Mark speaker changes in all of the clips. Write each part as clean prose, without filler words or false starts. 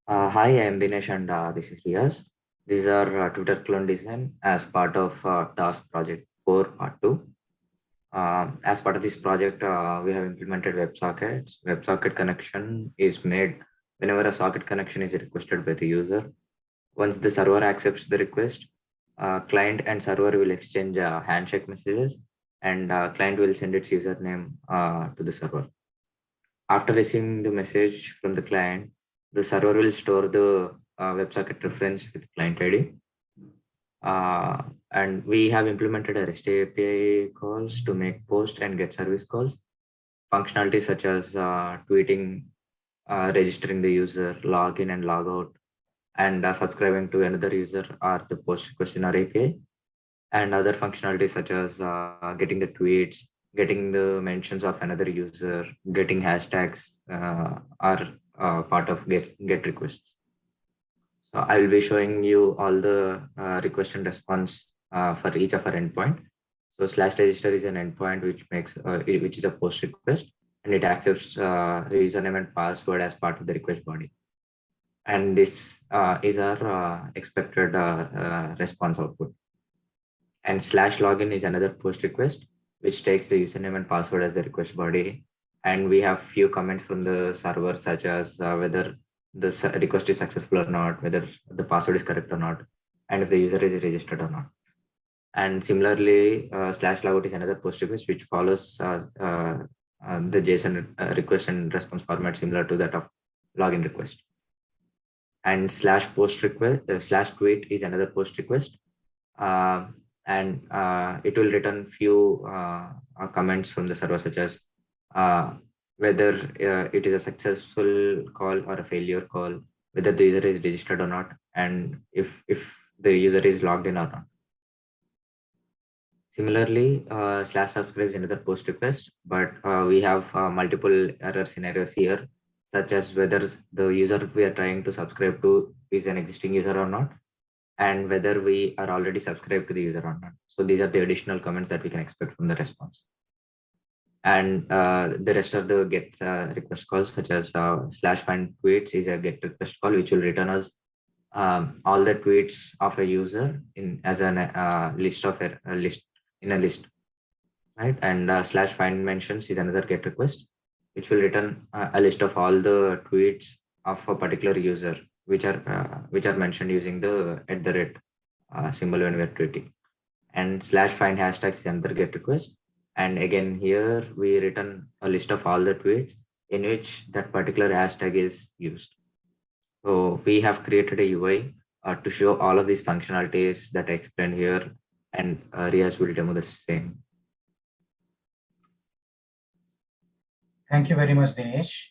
Speaker 1: Hi, I am Dinesh and this is Riaz. These are Twitter clone design as part of task project 4 part 2. As part of this project, we have implemented WebSockets. WebSocket connection is made whenever a socket connection is requested by the user. Once the server accepts the request, client and server will exchange handshake messages and client will send its username to the server. After receiving the message from the client, the server will store the WebSocket reference with client ID. Uh, and we have implemented a REST API calls to make post and get service calls. Functionalities such as tweeting, registering the user, login and log out, and subscribing to another user are the post request in our API. And other functionalities such as getting the tweets, getting the mentions of another user, getting hashtags are part of get requests. So I will be showing you all the request and response for each of our endpoint. So slash register is an endpoint which is a post request, and it accepts username and password as part of the request body. And this is our expected response output. And slash login is another post request, which takes the username and password as the request body. And we have few comments from the server, such as whether the request is successful or not, whether the password is correct or not, and if the user is registered or not. And similarly, slash logout is another post request, which follows the JSON request and response format similar to that of login request. And slash post request, slash tweet is another post request. Uh, and it will return few comments from the server, such as uh, whether it is a successful call or a failure call, whether the user is registered or not, and if the user is logged in or not. Similarly, slash subscribe is another post request, but we have multiple error scenarios here, such as whether the user we are trying to subscribe to is an existing user or not, and whether we are already subscribed to the user or not. So these are the additional comments that we can expect from the response. And the rest of the get request calls, such as slash find tweets is a get request call, which will return us all the tweets of a user in as a list of a list in a list, right? And slash find mentions is another get request, which will return a list of all the tweets of a particular user, which are mentioned using the symbol when we're tweeting. And slash find hashtags is another get request. And again, here we return a list of all the tweets in which that particular hashtag is used. So we have created a UI to show all of these functionalities that I explained here, and Riaz will demo the same.
Speaker 2: Thank you very much, Dinesh.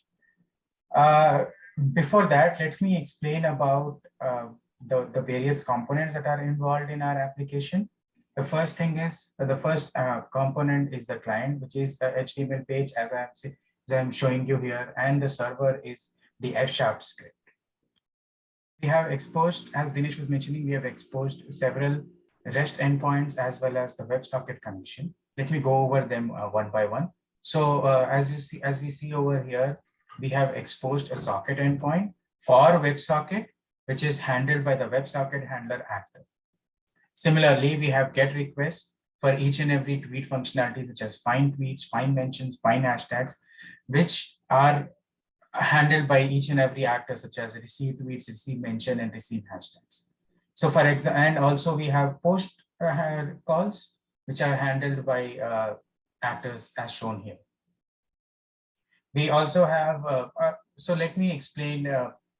Speaker 2: Before that, let me explain about the various components that are involved in our application. The first thing is the first component is the client, which is the HTML page as I'm showing you here, and the server is the F# script. We have exposed, as Dinesh was mentioning, we have exposed several REST endpoints as well as the WebSocket connection. Let me go over them one by one. So as we see over here, we have exposed a socket endpoint for WebSocket, which is handled by the WebSocket handler actor. Similarly, we have get requests for each and every tweet functionality, such as find tweets, find mentions, find hashtags, which are handled by each and every actor, such as receive tweets, receive mention, and receive hashtags. So for example, and also we have post calls, which are handled by actors as shown here. We also have, so let me explain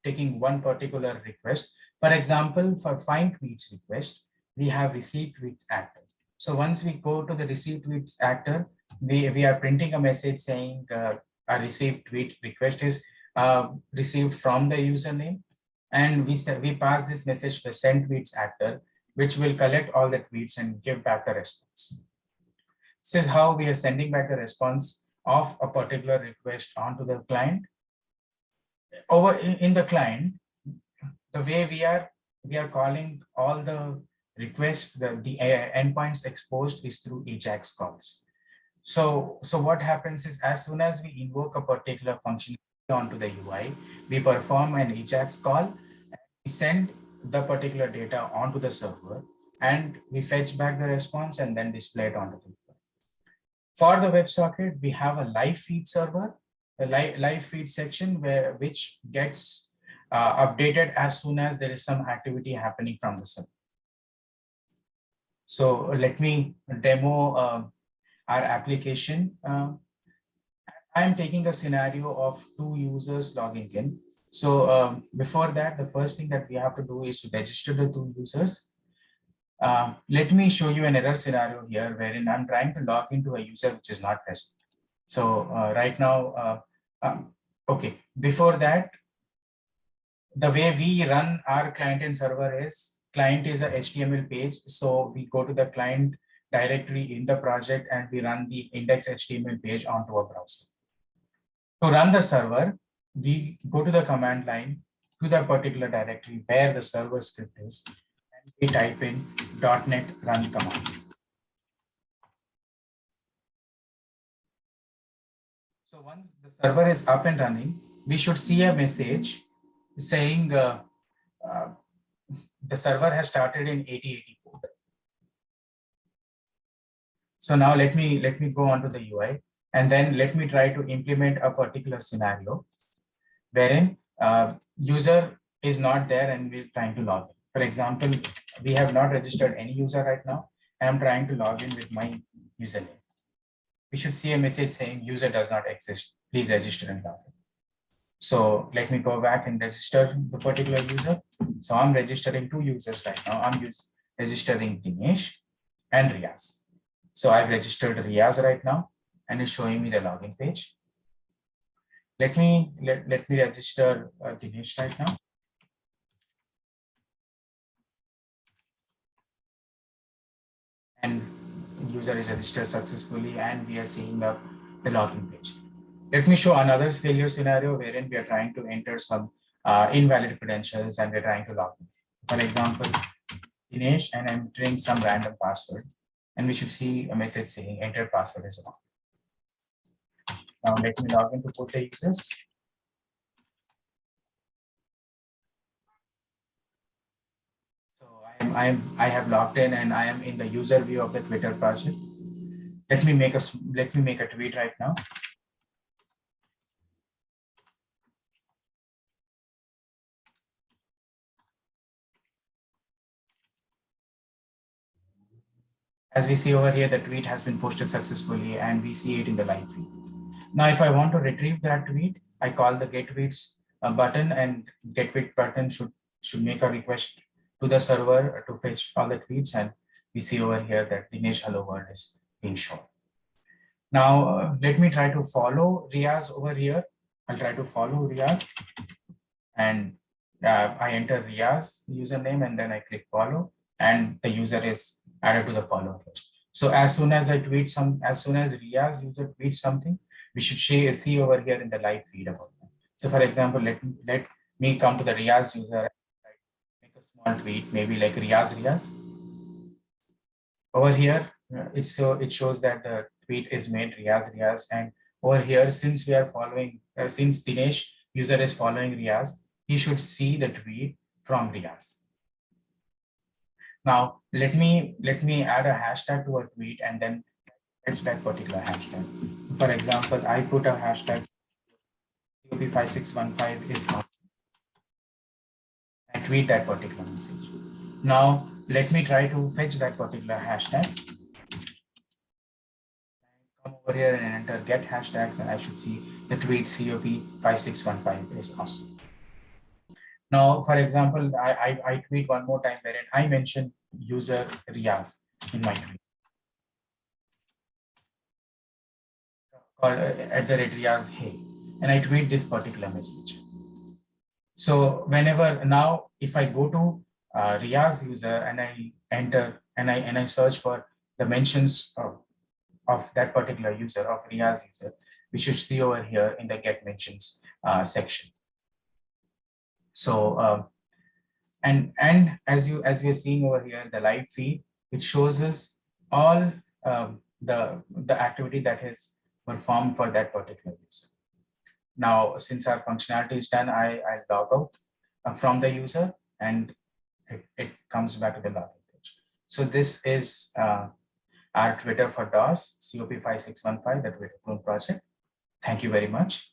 Speaker 2: taking one particular request. For example, for find tweets request, we have receive tweet actor. So once we go to the receive tweets actor, we are printing a message saying a received tweet request is received from the username, and we pass this message to the send tweets actor, which will collect all the tweets and give back the response. This is how we are sending back the response of a particular request onto the client. Over in the client, the way we are calling all the requests, the endpoints exposed is through AJAX calls. So what happens is, as soon as we invoke a particular function onto the UI. We perform an AJAX call. We send the particular data onto the server, and we fetch back the response and then display it onto the UI. For the WebSocket, we have a live feed server, a live feed section which gets updated as soon as there is some activity happening from the server. So let me demo our application. I'm taking a scenario of 2 users logging in. So before that, the first thing that we have to do is to register the 2 users. Let me show you an error scenario here wherein I'm trying to log into a user which is not present. So right now, okay, before that, the way we run our client and server is client is a HTML page. So we go to the client directory in the project and we run the index HTML page onto a browser. To run the server, we go to the command line to the particular directory where the server script is, and we type in .NET run command. So once the server is up and running, we should see a message saying the server has started in 8080 port. So now let me go on to the UI, and then let me try to implement a particular scenario wherein user is not there and we're trying to log in. For example, we have not registered any user right now. I'm trying to log in with my username. We should see a message saying user does not exist. Please register and log in. So let me go back and register the particular user. So I'm registering 2 users right now. I'm registering Dinesh and Riaz. So I've registered Riaz right now and it's showing me the login page. Let me register Dinesh right now. And user is registered successfully and we are seeing the login page. Let me show another failure scenario wherein we are trying to enter some invalid credentials and we're trying to log in. For example, Dinesh, and I'm entering some random password, and we should see a message saying enter password is wrong. Now let me log in to both the users. So I have logged in and I am in the user view of the Twitter project. Let me make a tweet right now. As we see over here, the tweet has been posted successfully and we see it in the live feed. Now, if I want to retrieve that tweet, I call the get tweets button, and get tweet button should make a request to the server to fetch all the tweets. And we see over here that Dinesh hello world is being shown. Now, let me try to follow Riaz over here. I'll try to follow Riaz, and I enter Riaz username and then I click follow, and the user is added to the follow list. So as soon as as soon as Riaz user tweets something, we should see over here in the live feed about that. So for example, let me come to the Riaz user, make a small tweet, maybe like Riaz. Over here, it shows that the tweet is made Riaz, and over here, since we are following, since Dinesh user is following Riaz, he should see the tweet from Riaz. Now let me add a hashtag to a tweet and then fetch that particular hashtag. For example, I put a hashtag COP5615 is awesome. I tweet that particular message. Now let me try to fetch that particular hashtag. Come over here and enter get hashtags, and I should see the tweet COP5615 is awesome. Now, for example, I tweet one more time wherein I mention user Riaz in my tweet. Called @Riaz hey, and I tweet this particular message. So whenever now, if I go to Riaz user and I enter and I search for the mentions of that particular user, of Riaz user, we should see over here in the get mentions section. So and as we're seeing over here, the live feed, it shows us all the activity that is performed for that particular user. Now, since our functionality is done, I log out from the user, and it comes back to the login page. So this is our Twitter for DOS, COP5615, the Twitter clone project. Thank you very much.